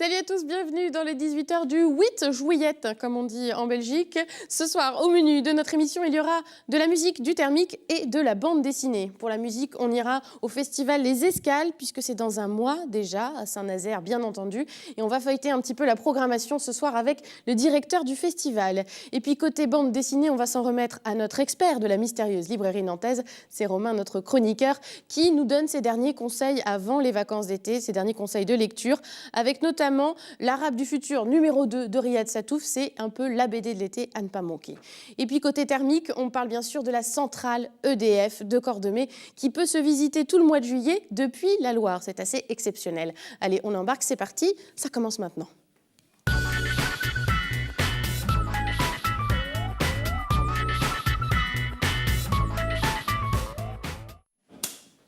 Salut à tous, bienvenue dans les 18h du 8 juillet, comme on dit en Belgique. Ce soir, au menu de notre émission, il y aura de la musique, du thermique et de la bande dessinée. Pour la musique, on ira au festival Les Escales, puisque c'est dans un mois déjà, à Saint-Nazaire, bien entendu. Et on va feuilleter un petit peu la programmation ce soir avec le directeur du festival. Et puis côté bande dessinée, on va s'en remettre à notre expert de la mystérieuse librairie nantaise. C'est Romain, notre chroniqueur, qui nous donne ses derniers conseils avant les vacances d'été, ses derniers conseils de lecture, avec notamment L'Arabe du futur numéro 2 de Riyad Satouf. C'est un peu la BD de l'été à ne pas manquer. Et puis côté thermique, on parle bien sûr de la centrale EDF de Cordemais qui peut se visiter tout le mois de juillet depuis la Loire. C'est assez exceptionnel. Allez, on embarque, c'est parti, ça commence maintenant.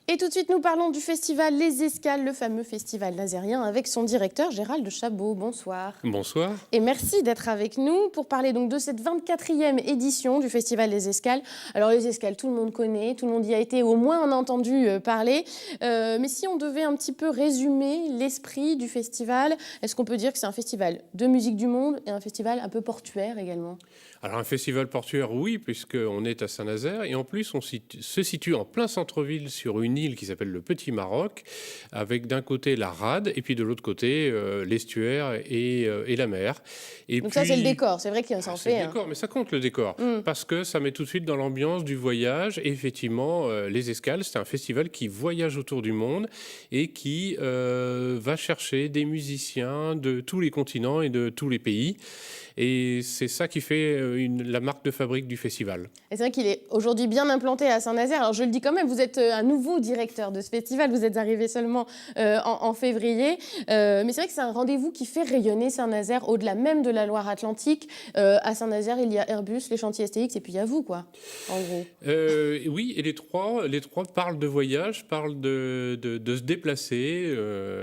Et tout de suite, nous parlons du festival Les Escales, le fameux festival nazérien, avec son directeur Gérald Chabot. Bonsoir. Bonsoir. Et merci d'être avec nous pour parler donc de cette 24e édition du festival Les Escales. Alors les Escales, tout le monde connaît, tout le monde y a été, au moins en a entendu parler. Mais si on devait un petit peu résumer l'esprit du festival, est-ce qu'on peut dire que c'est un festival de musique du monde et un festival un peu portuaire également ? Alors un festival portuaire, oui, puisqu'on est à Saint-Nazaire, et en plus on se situe en plein centre-ville sur une île qui s'appelle le Petit Maroc, avec d'un côté la rade, et puis de l'autre côté l'estuaire et la mer. Et donc puis, ça c'est le décor, c'est vrai qu'il s'en fait. C'est le décor, mais ça compte le décor, parce que ça met tout de suite dans l'ambiance du voyage. Et effectivement, Les Escales, c'est un festival qui voyage autour du monde et qui va chercher des musiciens de tous les continents et de tous les pays. Et c'est ça qui fait la marque de fabrique du festival. Et c'est vrai qu'il est aujourd'hui bien implanté à Saint-Nazaire. Alors je le dis quand même, vous êtes un nouveau directeur de ce festival, vous êtes arrivé seulement en février. Mais c'est vrai que c'est un rendez-vous qui fait rayonner Saint-Nazaire au-delà même de la Loire-Atlantique. À Saint-Nazaire, il y a Airbus, les chantiers STX et puis il y a vous, quoi, en gros. Oui, et les trois parlent de voyage, parlent de se déplacer,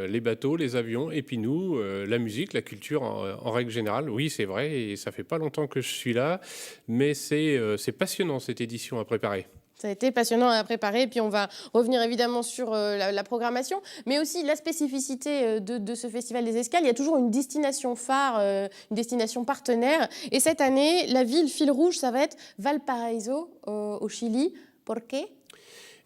les bateaux, les avions, et puis nous, la musique, la culture en règle générale. Oui, c'est vrai. Et ça fait pas longtemps que je suis là, mais c'est passionnant cette édition à préparer. Ça a été passionnant à préparer, puis on va revenir évidemment sur la programmation, mais aussi la spécificité de ce festival des Escales. Il y a toujours une destination phare, une destination partenaire, et cette année, la ville fil rouge, ça va être Valparaíso au Chili. Pourquoi ?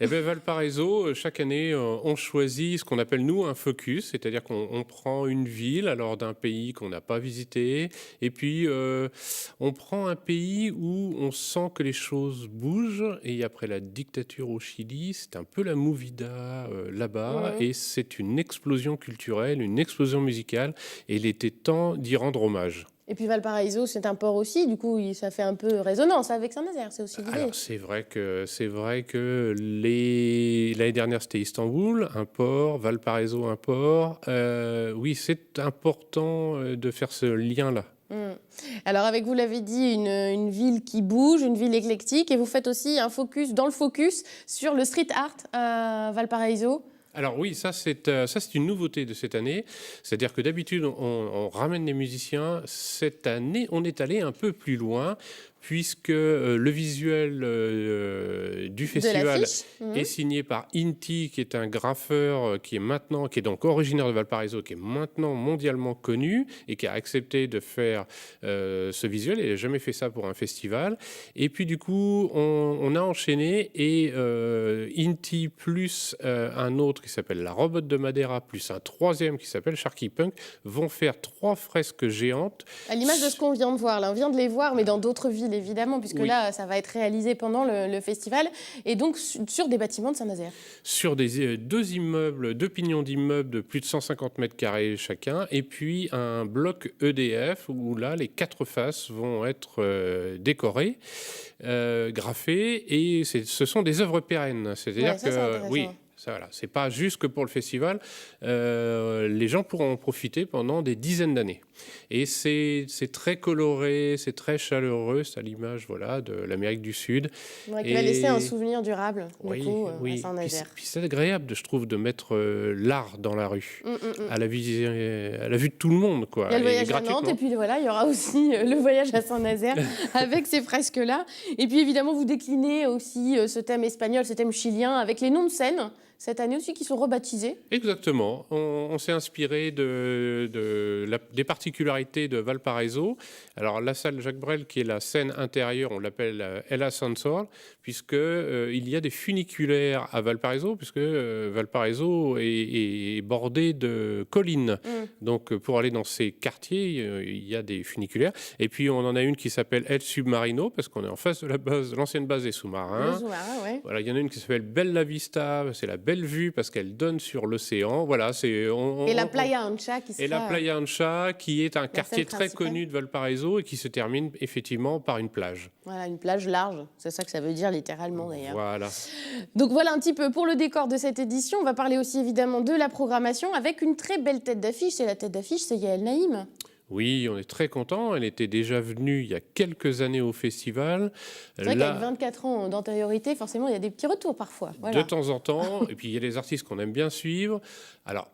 Eh bien, Valparaíso, chaque année, on choisit ce qu'on appelle, nous, un focus, c'est-à-dire qu'on prend une ville, alors d'un pays qu'on n'a pas visité, et puis on prend un pays où on sent que les choses bougent, et après la dictature au Chili, c'est un peu la movida là-bas, et c'est une explosion culturelle, une explosion musicale, et il était temps d'y rendre hommage. Et puis Valparaíso, c'est un port aussi, du coup, ça fait un peu résonance avec Saint-Nazaire, c'est aussi l'idée. Alors, c'est vrai que l'année dernière, c'était Istanbul, un port, Valparaíso, un port. Oui, c'est important de faire ce lien-là. Alors avec, vous l'avez dit, une ville qui bouge, une ville éclectique, et vous faites aussi un focus, dans le focus, sur le street art à Valparaíso. Alors oui, ça c'est une nouveauté de cette année. C'est-à-dire que d'habitude, on ramène des musiciens. Cette année, on est allé un peu plus loin, puisque le visuel du festival est signé par Inti, qui est un graffeur qui est donc originaire de Valparaíso, qui est maintenant mondialement connu et qui a accepté de faire ce visuel. Il n'a jamais fait ça pour un festival. Et puis du coup, on a enchaîné, et Inti plus un autre qui s'appelle La Robot de Madeira, plus un troisième qui s'appelle Sharky Punk, vont faire 3 fresques géantes. À l'image de ce qu'on vient de voir, là, on vient de les voir, mais dans d'autres villes, évidemment, puisque là, ça va être réalisé pendant le festival, et donc sur des bâtiments de Saint-Nazaire. Sur deux pignons d'immeubles de plus de 150 mètres carrés chacun, et puis un bloc EDF, où là, les 4 faces vont être décorées, graffées, et ce sont des œuvres pérennes. C'est-à-dire que, oui, voilà, c'est pas juste que pour le festival, les gens pourront en profiter pendant des dizaines d'années. Et c'est très coloré, c'est très chaleureux, c'est à l'image de l'Amérique du Sud. Ouais, qui va laisser un souvenir durable, oui. à Saint-Nazaire. Puis c'est agréable, je trouve, de mettre l'art dans la rue, à la vue de tout le monde, quoi. Il y a le voyage à Nantes, et puis voilà, il y aura aussi le voyage à Saint-Nazaire avec ces fresques-là. Et puis évidemment, vous déclinez aussi ce thème espagnol, ce thème chilien, avec les noms de scènes cette année aussi, qui sont rebaptisés. Exactement. On s'est inspiré des particularités de Valparaiso. Alors, la salle Jacques Brel, qui est la scène intérieure, on l'appelle El Ascensor, puisque il y a des funiculaires à Valparaiso, puisque Valparaiso est bordé de collines. Donc, pour aller dans ces quartiers, il y a des funiculaires. Et puis, on en a une qui s'appelle El Submarino, parce qu'on est en face de la base, l'ancienne base des sous-marins. Le sous-marin, ouais. Voilà, il y en a une qui s'appelle Bella Vista, c'est la belle vue parce qu'elle donne sur l'océan. Voilà, Et la Playa Ancha qui sera... Et la Playa Ancha, qui est un quartier très principale. connu de Valparaiso et qui se termine effectivement par une plage. Voilà, une plage large, c'est ça que ça veut dire littéralement d'ailleurs. Voilà. Donc voilà un petit peu pour le décor de cette édition. On va parler aussi évidemment de la programmation avec une très belle tête d'affiche. C'est la tête d'affiche, c'est Yael Naïm. Oui, on est très content. Elle était déjà venue il y a quelques années au festival. C'est vrai qu'avec 24 ans d'antériorité, forcément, il y a des petits retours parfois. Voilà. De temps en temps. Et puis, il y a des artistes qu'on aime bien suivre. Alors,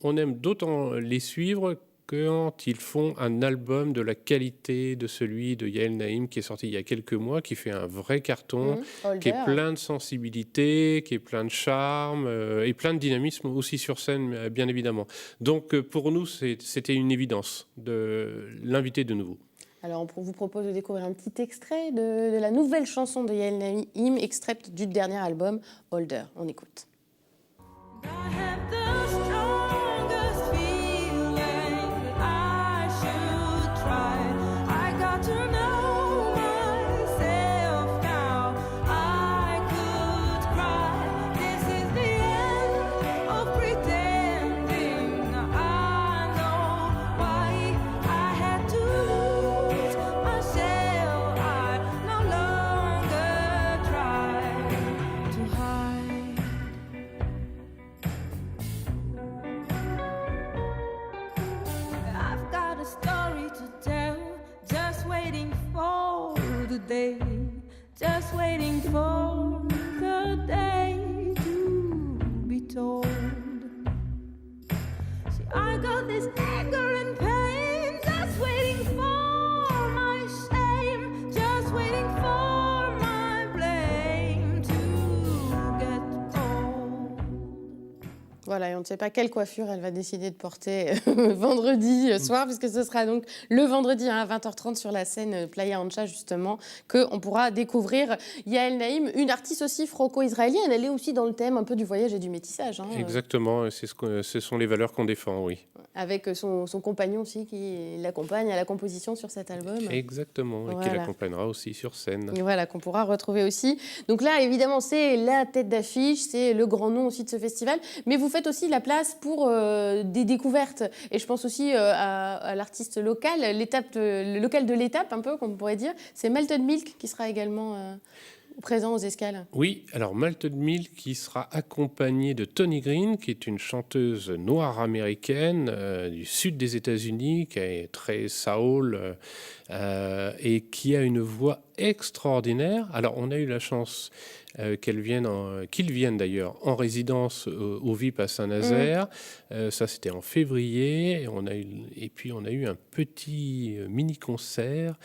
on aime d'autant les suivre quand ils font un album de la qualité de celui de Yael Naïm qui est sorti il y a quelques mois, qui fait un vrai carton, qui est plein de sensibilité, qui est plein de charme et plein de dynamisme aussi sur scène, bien évidemment. Donc pour nous, c'était une évidence de l'inviter de nouveau. Alors on vous propose de découvrir un petit extrait de la nouvelle chanson de Yael Naïm, extraite du dernier album, Older. On écoute. Just waiting for the day to be told. See, I got this anger and pain, just waiting for my shame, just waiting for my blame to get old. Voilà, et on ne sait pas quelle coiffure elle va décider de porter vendredi soir, puisque ce sera donc le vendredi à 20h30 sur la scène Playa Ancha, justement, qu'on pourra découvrir Yael Naïm, une artiste aussi franco-israélienne. Elle est aussi dans le thème un peu du voyage et du métissage. Hein. Exactement, ce sont les valeurs qu'on défend, oui. Avec son compagnon aussi qui l'accompagne à la composition sur cet album. Exactement, voilà. Et qui l'accompagnera aussi sur scène. Et voilà, qu'on pourra retrouver aussi. Donc là, évidemment, c'est la tête d'affiche, c'est le grand nom aussi de ce festival. Mais vous faites aussi la place pour des découvertes. Et je pense aussi à l'artiste local, le local de l'étape, un peu, comme on pourrait dire. C'est Malted Milk qui sera également présent aux escales. Oui, alors Malted Milk qui sera accompagnée de Tony Green, qui est une chanteuse noire américaine du sud des États-Unis, qui est très soul et qui a une voix extraordinaire. Alors on a eu la chance qu'ils viennent d'ailleurs en résidence au VIP à Saint-Nazaire. Ça, c'était en février. Et puis, on a eu un petit mini-concert.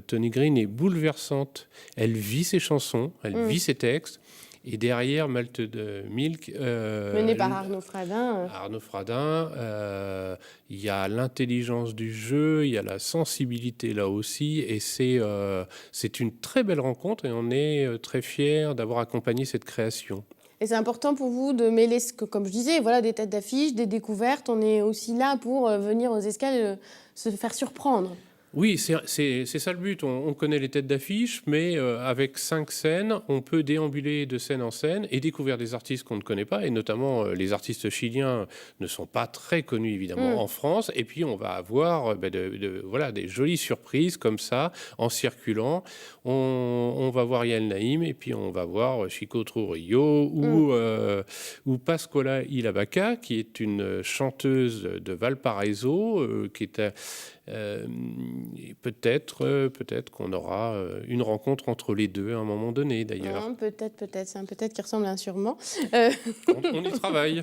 Tony Green est bouleversante. Elle vit ses chansons, elle vit ses textes. Et derrière Malted Milk... mené par Arnaud Fradin. Arnaud Fradin, il y a l'intelligence du jeu, il y a la sensibilité là aussi, et c'est une très belle rencontre, et on est très fiers d'avoir accompagné cette création. Et c'est important pour vous de mêler, comme je disais, voilà, des têtes d'affiche, des découvertes. On est aussi là pour venir aux escales se faire surprendre. Oui, c'est ça le but. On connaît les têtes d'affiche, mais avec 5 scènes, on peut déambuler de scène en scène et découvrir des artistes qu'on ne connaît pas. Et notamment, les artistes chiliens ne sont pas très connus, évidemment, en France. Et puis, on va avoir des jolies surprises comme ça, en circulant. On va voir Yael Naïm, et puis on va voir Chico Trujillo ou Pascoala Ilabaca, qui est une chanteuse de Valparaiso, qui est... peut-être qu'on aura une rencontre entre les deux à un moment donné, d'ailleurs. Peut-être. C'est un peut-être qui ressemble à un sûrement. On y travaille.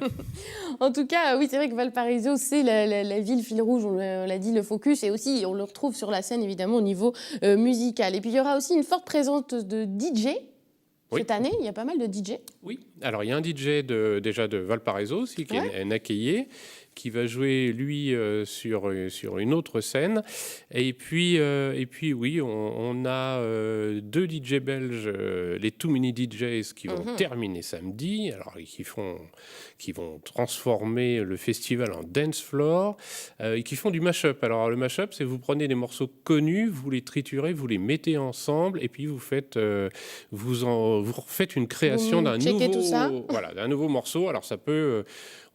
En tout cas, oui, c'est vrai que Valparaiso, c'est la ville fil rouge, on l'a dit, le focus. Et aussi, on le retrouve sur la scène, évidemment, au niveau musical. Et puis, il y aura aussi une forte présence de DJ. Oui. Cette année, il y a pas mal de DJ. Oui, alors il y a un DJ déjà de Valparaiso aussi, qui est Nakeye, qui va jouer, lui, sur une autre scène. Et puis oui, on a deux DJ belges, les Too Many DJs, qui vont terminer samedi, alors qui vont transformer le festival en dance floor, et qui font du mash-up. Alors le mash-up, c'est vous prenez des morceaux connus, vous les triturez, vous les mettez ensemble, et puis vous refaites une création d'un nouveau morceau. Alors ça peut...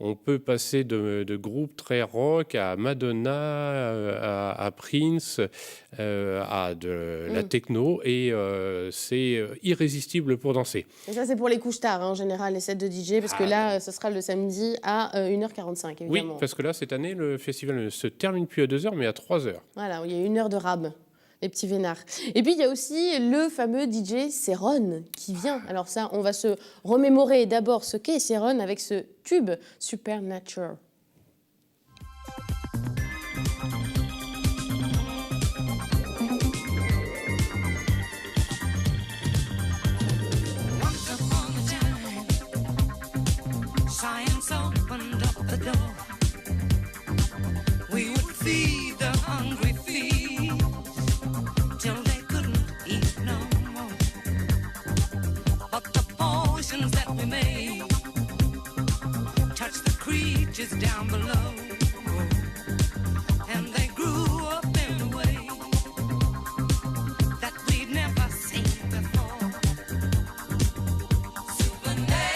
on peut passer de groupes très rock à Madonna, à Prince, à de la techno, et c'est irrésistible pour danser. Et ça, c'est pour les couches tard, en général, les sets de DJ, parce que là, ce sera le samedi à 1h45, évidemment. Oui, parce que là, cette année, le festival ne se termine plus à 2h, mais à 3h. Voilà, il y a 1 heure de rab. Les petits vénards. Et puis, il y a aussi le fameux DJ Céron qui vient. Alors ça, on va se remémorer d'abord ce qu'est Céron avec ce tube Supernatural. Science opened up the door. We would feed the hungry feet till they couldn't eat no more. But the potions that we made touched the creatures down below, and they grew up in a way that we'd never seen before. Supernature.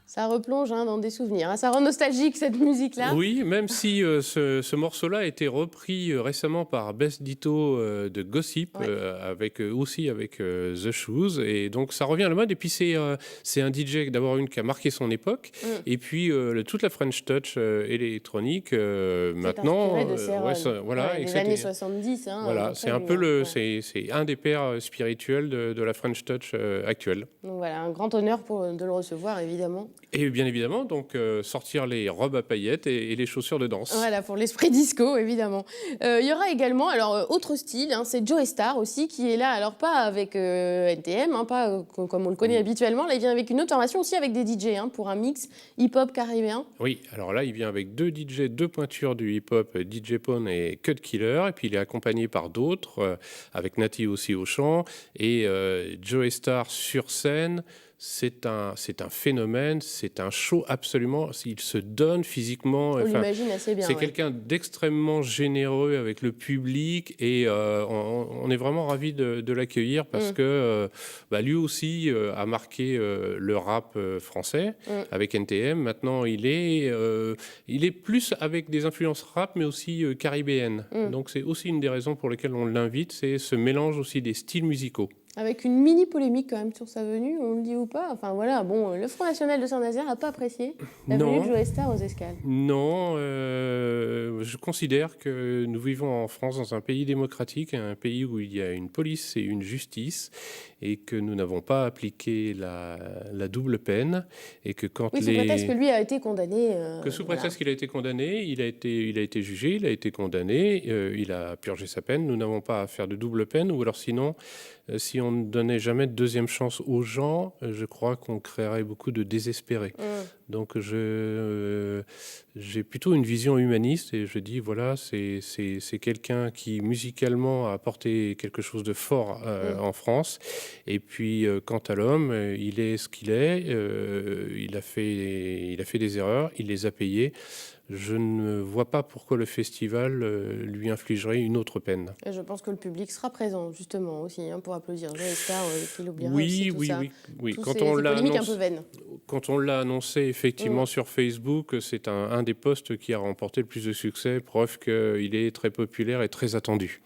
Ça replonge dans des souvenirs. Ça rend nostalgique, cette musique-là. Oui, même si ce morceau-là a été repris récemment par Bess Ditto de Gossip, avec The Shoes. Et donc, ça revient à la mode. Et puis, c'est un DJ, d'abord, qui a marqué son époque. Et puis, toute la French Touch électronique, maintenant... Les années 70. Voilà, c'est un peu c'est un des pères spirituels de la French Touch actuelle. Donc voilà, un grand honneur de le recevoir, évidemment. Et bien évidemment, donc sortir les robes à paillettes et les chaussures de danse. Voilà, pour l'esprit disco, évidemment. Il y aura également, alors, autre style, c'est Joe Star aussi, qui est là, alors pas avec NTM, pas comme on le connaît habituellement. Là, il vient avec une autre formation aussi avec des DJ, pour un mix hip-hop caribéen. Oui, alors là, il vient avec deux DJ, deux pointures du hip-hop, DJ Pone et Cut Killer. Et puis, il est accompagné par d'autres, avec Nati aussi au chant. Et Joe Star sur scène. C'est un phénomène, c'est un show absolument. Il se donne physiquement. On l'imagine assez bien. C'est quelqu'un d'extrêmement généreux avec le public et on est vraiment ravis de l'accueillir parce que lui aussi a marqué le rap français avec NTM. Maintenant, il est plus avec des influences rap, mais aussi caribéennes. Donc, c'est aussi une des raisons pour lesquelles on l'invite, c'est ce mélange aussi des styles musicaux. Avec une mini polémique quand même sur sa venue, on le dit ou pas. Enfin voilà, bon, le Front National de Saint-Nazaire n'a pas apprécié la venue de Joe Star aux escales. Non, je considère que nous vivons en France dans un pays démocratique, un pays où il y a une police et une justice, et que nous n'avons pas appliqué la double peine, et que quand sous prétexte que lui a été condamné. Sous prétexte qu'il a été condamné, il a été jugé, il a été condamné, il a purgé sa peine. Nous n'avons pas à faire de double peine, ou alors sinon, si on ne donnait jamais de deuxième chance aux gens, je crois qu'on créerait beaucoup de désespérés. Donc j'ai plutôt une vision humaniste et je dis voilà, c'est quelqu'un qui musicalement a apporté quelque chose de fort en France. Et puis quant à l'homme, il est ce qu'il est. Il a fait des erreurs, il les a payées. Je ne vois pas pourquoi le festival lui infligerait une autre peine. Et je pense que le public sera présent, justement, aussi, pour applaudir Joe Star, qu'il oubliera aussi tout ça. Oui. Quand on l'a annoncé effectivement sur Facebook, c'est un des posts qui a remporté le plus de succès, preuve qu'il est très populaire et très attendu.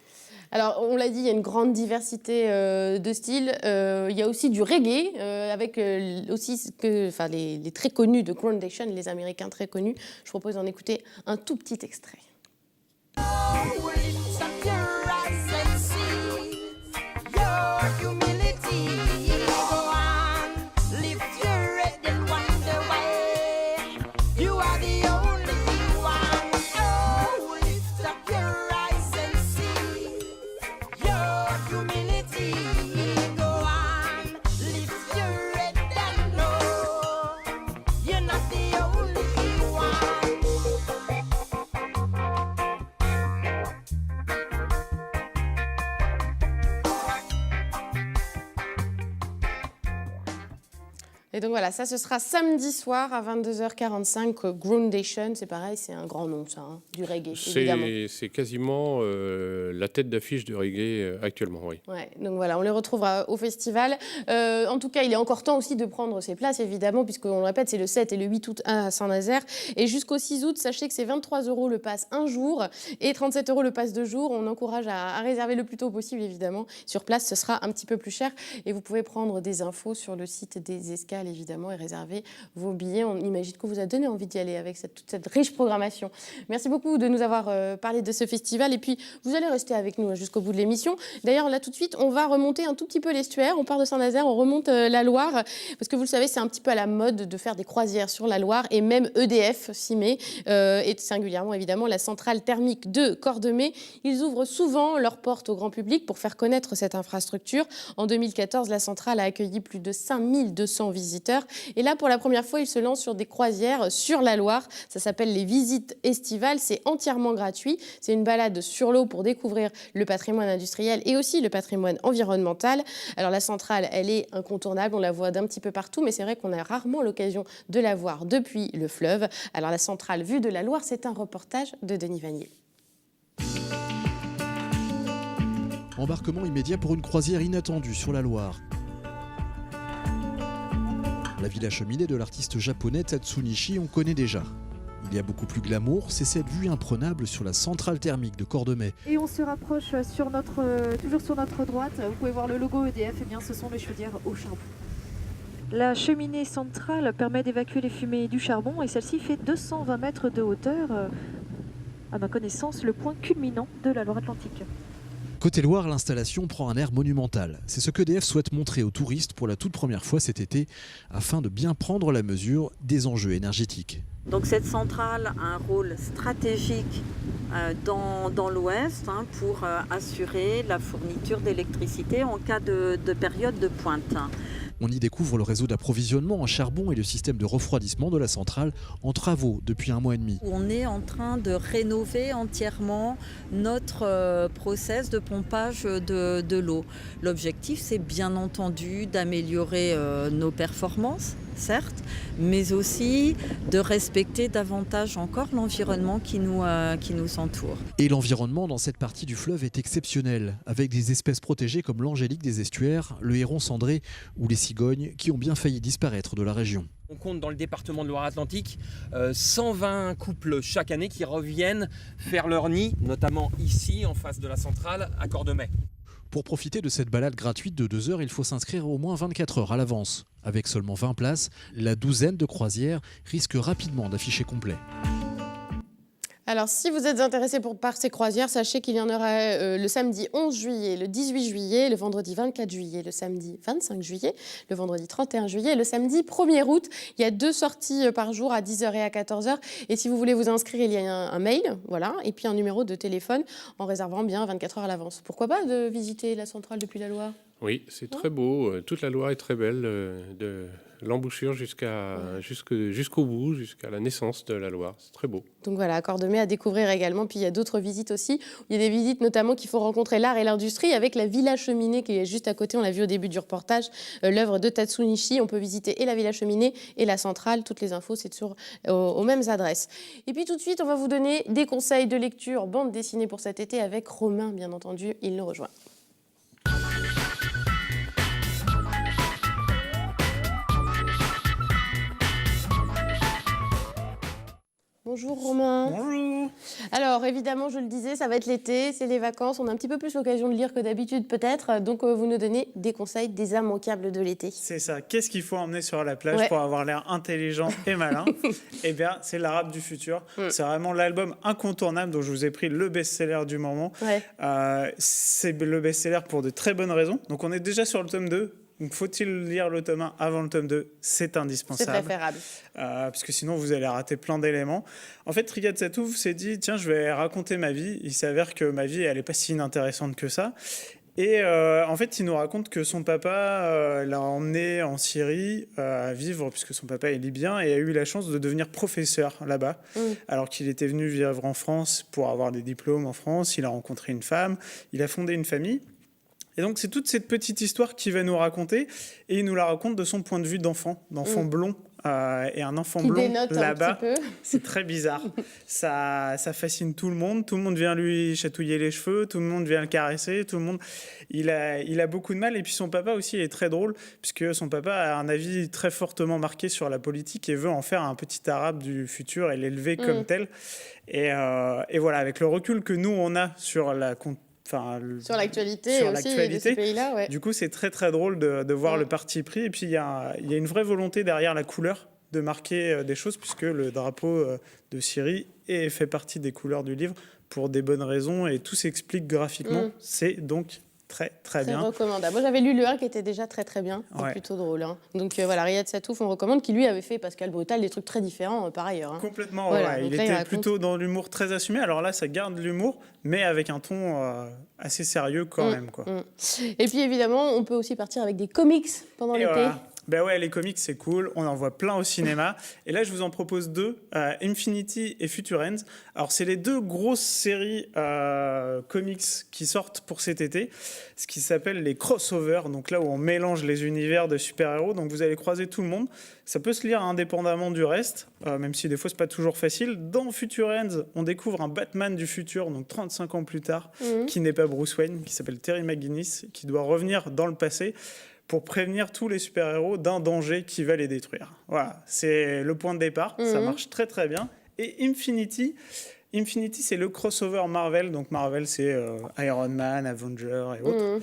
Alors, on l'a dit, il y a une grande diversité de styles. Il y a aussi du reggae, avec aussi les très connus de Groundation, les Américains très connus. Je propose d'en écouter un tout petit extrait. Always on your eyes and Et donc voilà, ça ce sera samedi soir à 22h45. Groundation, c'est pareil, c'est un grand nom ça, hein, du reggae, évidemment. C'est quasiment la tête d'affiche du reggae actuellement, oui. Ouais, donc voilà, on les retrouvera au festival. En tout cas, il est encore temps aussi de prendre ses places, évidemment, puisqu'on le répète, c'est le 7 et le 8 août à Saint-Nazaire. Et jusqu'au 6 août, sachez que c'est 23 € le pass un jour et 37 € le pass 2 jours. On encourage à réserver le plus tôt possible, évidemment. Sur place, ce sera un petit peu plus cher. Et vous pouvez prendre des infos sur le site des escales, évidemment, et réserver vos billets. On imagine que vous a donné envie d'y aller avec toute cette riche programmation. Merci beaucoup de nous avoir parlé de ce festival. Et puis, vous allez rester avec nous jusqu'au bout de l'émission. D'ailleurs, là, tout de suite, on va remonter un tout petit peu l'estuaire. On part de Saint-Nazaire, on remonte la Loire. Parce que vous le savez, c'est un petit peu à la mode de faire des croisières sur la Loire. Et même EDF s'y met. Et singulièrement, évidemment, la centrale thermique de Cordemais. Ils ouvrent souvent leurs portes au grand public pour faire connaître cette infrastructure. En 2014, la centrale a accueilli plus de 5200 visiteurs. Et là, pour la première fois, ils se lancent sur des croisières sur la Loire. Ça s'appelle les visites estivales. C'est entièrement gratuit. C'est une balade sur l'eau pour découvrir le patrimoine industriel et aussi le patrimoine environnemental. Alors la centrale, elle est incontournable. On la voit d'un petit peu partout, mais c'est vrai qu'on a rarement l'occasion de la voir depuis le fleuve. Alors la centrale vue de la Loire, c'est un reportage de Denis Vanier. Embarquement immédiat pour une croisière inattendue sur la Loire. La villa cheminée de l'artiste japonais Tatsunishi, on connaît déjà. Il y a beaucoup plus glamour, c'est cette vue imprenable sur la centrale thermique de Cordemais. Et on se rapproche toujours sur notre droite. Vous pouvez voir le logo EDF, et bien ce sont les chaudières au charbon. La cheminée centrale permet d'évacuer les fumées du charbon et celle-ci fait 220 mètres de hauteur. À ma connaissance, le point culminant de la Loire-Atlantique. Côté Loire, l'installation prend un air monumental. C'est ce qu'EDF souhaite montrer aux touristes pour la toute première fois cet été, afin de bien prendre la mesure des enjeux énergétiques. Donc cette centrale a un rôle stratégique dans l'Ouest pour assurer la fourniture d'électricité en cas de période de pointe. On y découvre le réseau d'approvisionnement en charbon et le système de refroidissement de la centrale en travaux depuis 1 mois et demi. On est en train de rénover entièrement notre process de pompage de l'eau. L'objectif, c'est bien entendu d'améliorer nos performances, certes, mais aussi de respecter davantage encore l'environnement qui nous entoure. Et l'environnement dans cette partie du fleuve est exceptionnel, avec des espèces protégées comme l'angélique des estuaires, le héron cendré ou les cigognes qui ont bien failli disparaître de la région. On compte dans le département de Loire-Atlantique 120 couples chaque année qui reviennent faire leur nid, notamment ici en face de la centrale à Cordemais. Pour profiter de cette balade gratuite de 2 heures, il faut s'inscrire au moins 24 heures à l'avance. Avec seulement 20 places, la douzaine de croisières risque rapidement d'afficher complet. Alors, si vous êtes intéressé par ces croisières, sachez qu'il y en aura le samedi 11 juillet, le 18 juillet, le vendredi 24 juillet, le samedi 25 juillet, le vendredi 31 juillet et le samedi 1er août. Il y a 2 sorties par jour à 10h et à 14h. Et si vous voulez vous inscrire, il y a un mail, voilà, et puis un numéro de téléphone en réservant bien 24 heures à l'avance. Pourquoi pas de visiter la centrale depuis la Loire ? Oui, c'est très beau. Toute la Loire est très belle, de l'embouchure jusqu'au bout, jusqu'à la naissance de la Loire. C'est très beau. Donc voilà, Cordemais à découvrir également. Puis il y a d'autres visites aussi. Il y a des visites notamment qu'il faut rencontrer l'art et l'industrie avec la Villa Cheminée qui est juste à côté. On l'a vu au début du reportage, l'œuvre de Tatsunishi. On peut visiter et la Villa Cheminée et la centrale. Toutes les infos, c'est toujours aux mêmes adresses. Et puis tout de suite, on va vous donner des conseils de lecture bande dessinée pour cet été avec Romain, bien entendu. Il nous rejoint. Bonjour Romain. Bonjour. Alors évidemment, je le disais, ça va être l'été, c'est les vacances, on a un petit peu plus l'occasion de lire que d'habitude peut-être, donc vous nous donnez des conseils, des immanquables de l'été. C'est ça. Qu'est-ce qu'il faut emmener sur la plage pour avoir l'air intelligent et malin ? Eh bien, c'est l'Arabe du futur. C'est vraiment l'album incontournable dont je vous ai pris le best-seller du moment. C'est le best-seller pour de très bonnes raisons. Donc on est déjà sur le tome 2. Donc, faut-il lire le tome 1 avant le tome 2 ? C'est indispensable. C'est préférable. Parce que sinon, vous allez rater plein d'éléments. En fait, Riyad Satouf s'est dit, tiens, je vais raconter ma vie. Il s'avère que ma vie, elle n'est pas si inintéressante que ça. Et en fait, il nous raconte que son papa l'a emmené en Syrie à vivre, puisque son papa est libyen, et a eu la chance de devenir professeur là-bas. Alors qu'il était venu vivre en France pour avoir des diplômes en France. Il a rencontré une femme, il a fondé une famille. Et donc, c'est toute cette petite histoire qu'il va nous raconter. Et il nous la raconte de son point de vue d'enfant blond. Et un enfant Qui blond dénote un là-bas, petit peu. c'est très bizarre. Ça fascine tout le monde. Tout le monde vient lui chatouiller les cheveux. Tout le monde vient le caresser. Tout le monde. Il a beaucoup de mal. Et puis son papa aussi est très drôle, puisque son papa a un avis très fortement marqué sur la politique et veut en faire un petit arabe du futur et l'élever comme tel. Et voilà, avec le recul que nous, on a sur sur l'actualité sur aussi de l'actualité. ces pays-là, ouais. Du coup, c'est très très drôle de voir le parti pris. Et puis, il y a une vraie volonté derrière la couleur de marquer des choses, puisque le drapeau de Syrie fait partie des couleurs du livre pour des bonnes raisons et tout s'explique graphiquement. C'est donc très très bien. Recommandable. Moi, j'avais lu le 1 qui était déjà très très bien, et plutôt drôle. Hein. Donc voilà, Riyad Satouf, on recommande, qui lui avait fait Pascal Brutal, des trucs très différents par ailleurs. Hein. Complètement, Voilà, il donc là, était plutôt dans l'humour très assumé. Alors là, ça garde l'humour, mais avec un ton assez sérieux quand même. Quoi. Et puis évidemment, on peut aussi partir avec des comics pendant l'été. Voilà. Ben ouais, les comics, c'est cool. On en voit plein au cinéma. Et là, je vous en propose 2, Infinity et Future Ends. Alors, c'est les 2 grosses séries comics qui sortent pour cet été, ce qui s'appelle les crossovers, donc là où on mélange les univers de super-héros. Donc, vous allez croiser tout le monde. Ça peut se lire indépendamment du reste, même si des fois, c'est pas toujours facile. Dans Future Ends, on découvre un Batman du futur, donc 35 ans plus tard, qui n'est pas Bruce Wayne, qui s'appelle Terry McGinnis, qui doit revenir dans le passé pour prévenir tous les super-héros d'un danger qui va les détruire. Voilà, c'est le point de départ, ça marche très très bien. Et Infinity, c'est le crossover Marvel, donc Marvel c'est Iron Man, Avengers et autres.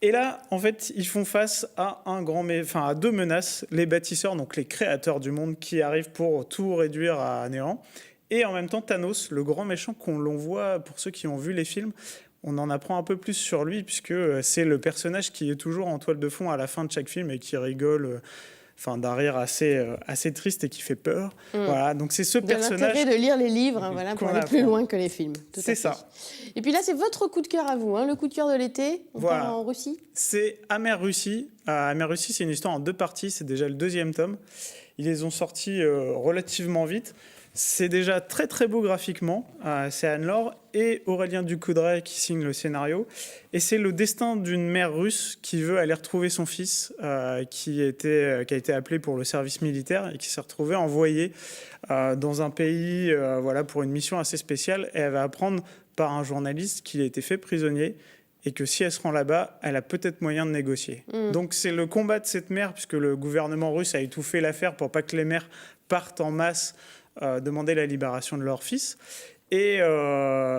Et là, en fait, ils font face à à 2 menaces, les bâtisseurs, donc les créateurs du monde qui arrivent pour tout réduire à néant, et en même temps Thanos, le grand méchant l'on voit pour ceux qui ont vu les films. On en apprend un peu plus sur lui, puisque c'est le personnage qui est toujours en toile de fond à la fin de chaque film et qui rigole d'un rire assez triste et qui fait peur. Voilà, donc c'est ce personnage. L'intérêt de lire les livres pour aller plus loin que les films. C'est ça. Et puis là, c'est votre coup de cœur à vous, le coup de cœur de l'été. On part en Russie. C'est Amer Russie. Amer Russie, c'est une histoire en 2 parties. C'est déjà le 2e tome. Ils les ont sortis relativement vite. C'est déjà très très beau graphiquement, c'est Anne-Laure et Aurélien Ducoudray qui signent le scénario. Et c'est le destin d'une mère russe qui veut aller retrouver son fils qui a été appelé pour le service militaire et qui s'est retrouvé envoyé dans un pays pour une mission assez spéciale. Et elle va apprendre par un journaliste qu'il a été fait prisonnier et que si elle se rend là-bas, elle a peut-être moyen de négocier. Donc c'est le combat de cette mère, puisque le gouvernement russe a étouffé l'affaire pour pas que les mères partent en masse demander la libération de leur fils. Et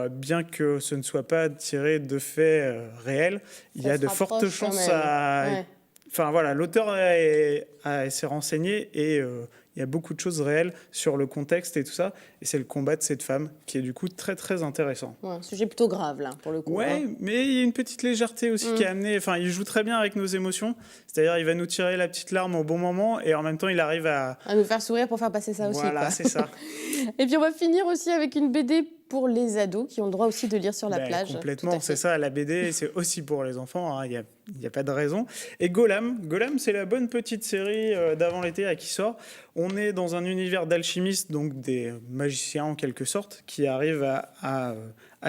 bien que ce ne soit pas tiré de faits réels, il y a de fortes chances l'auteur s'est renseigné et il y a beaucoup de choses réelles sur le contexte et tout ça. Et c'est le combat de cette femme qui est du coup très très intéressant. Un sujet plutôt grave là pour le coup. Ouais, mais il y a une petite légèreté aussi qui est amenée. Enfin, il joue très bien avec nos émotions. C'est-à-dire, il va nous tirer la petite larme au bon moment et en même temps, il arrive à nous faire sourire pour faire passer ça aussi. Voilà, c'est ça. Et puis on va finir aussi avec une BD pour les ados qui ont le droit aussi de lire sur la plage. Complètement, c'est ça. La BD, c'est aussi pour les enfants. Il n'y a pas de raison. Et Golam, c'est la bonne petite série d'avant l'été qui sort. On est dans un univers d'alchimistes, donc des magiciens en quelque sorte, qui arrivent à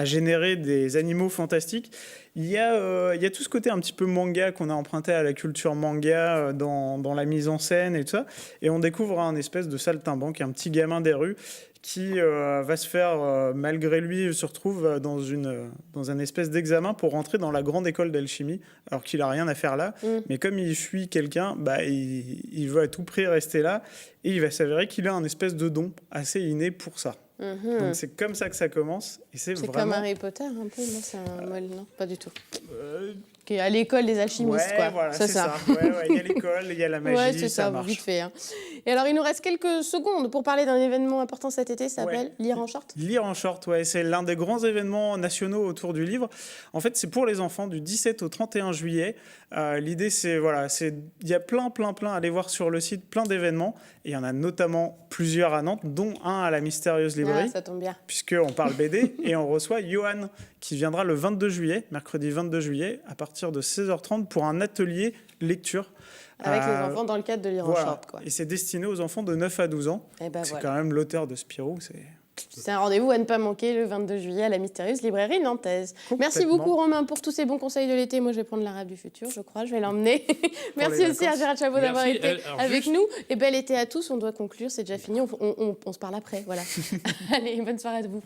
générer des animaux fantastiques. Il y a tout ce côté un petit peu manga qu'on a emprunté à la culture manga dans la mise en scène et tout ça. Et on découvre un espèce de saltimbanque, un petit gamin des rues qui va se faire, malgré lui, se retrouve dans un espèce d'examen pour rentrer dans la grande école d'alchimie, alors qu'il n'a rien à faire là. Mais comme il fuit quelqu'un, il veut à tout prix rester là. Et il va s'avérer qu'il a un espèce de don assez inné pour ça. Donc c'est comme ça que ça commence. Et c'est vraiment... comme Harry Potter un peu, non? C'est un molle, non? Pas du tout. À l'école des alchimistes, quoi. Voilà, c'est ça. Il y a l'école, il y a la magie, c'est ça marche. Vite fait. Et alors, il nous reste quelques secondes pour parler d'un événement important cet été, ça s'appelle Lire en short. Lire en short, c'est l'un des grands événements nationaux autour du livre. En fait, c'est pour les enfants du 17 au 31 juillet. L'idée, il y a plein, allez voir sur le site, plein d'événements. Et il y en a notamment plusieurs à Nantes, dont un à la Mystérieuse Librairie. Ça tombe bien. Puisqu'on parle BD et on reçoit Johan qui viendra le 22 juillet, mercredi 22 juillet, à partir de 16h30 pour un atelier lecture. Avec les enfants dans le cadre de Lire en short, quoi. Et c'est destiné aux enfants de 9 à 12 ans. Et c'est quand même l'auteur de Spirou, C'est un rendez-vous à ne pas manquer le 22 juillet à la mystérieuse librairie nantaise. Merci Complètement. beaucoup Romain pour tous ces bons conseils de l'été. Moi je vais prendre l'arabe du futur, je crois, je vais l'emmener. Merci les aussi à vacances. Gérard Chabot d'avoir Merci. été Alors, avec juste- nous. Et bel été à tous, on doit conclure, c'est déjà fini, on se parle après. Voilà. Allez, bonne soirée à vous.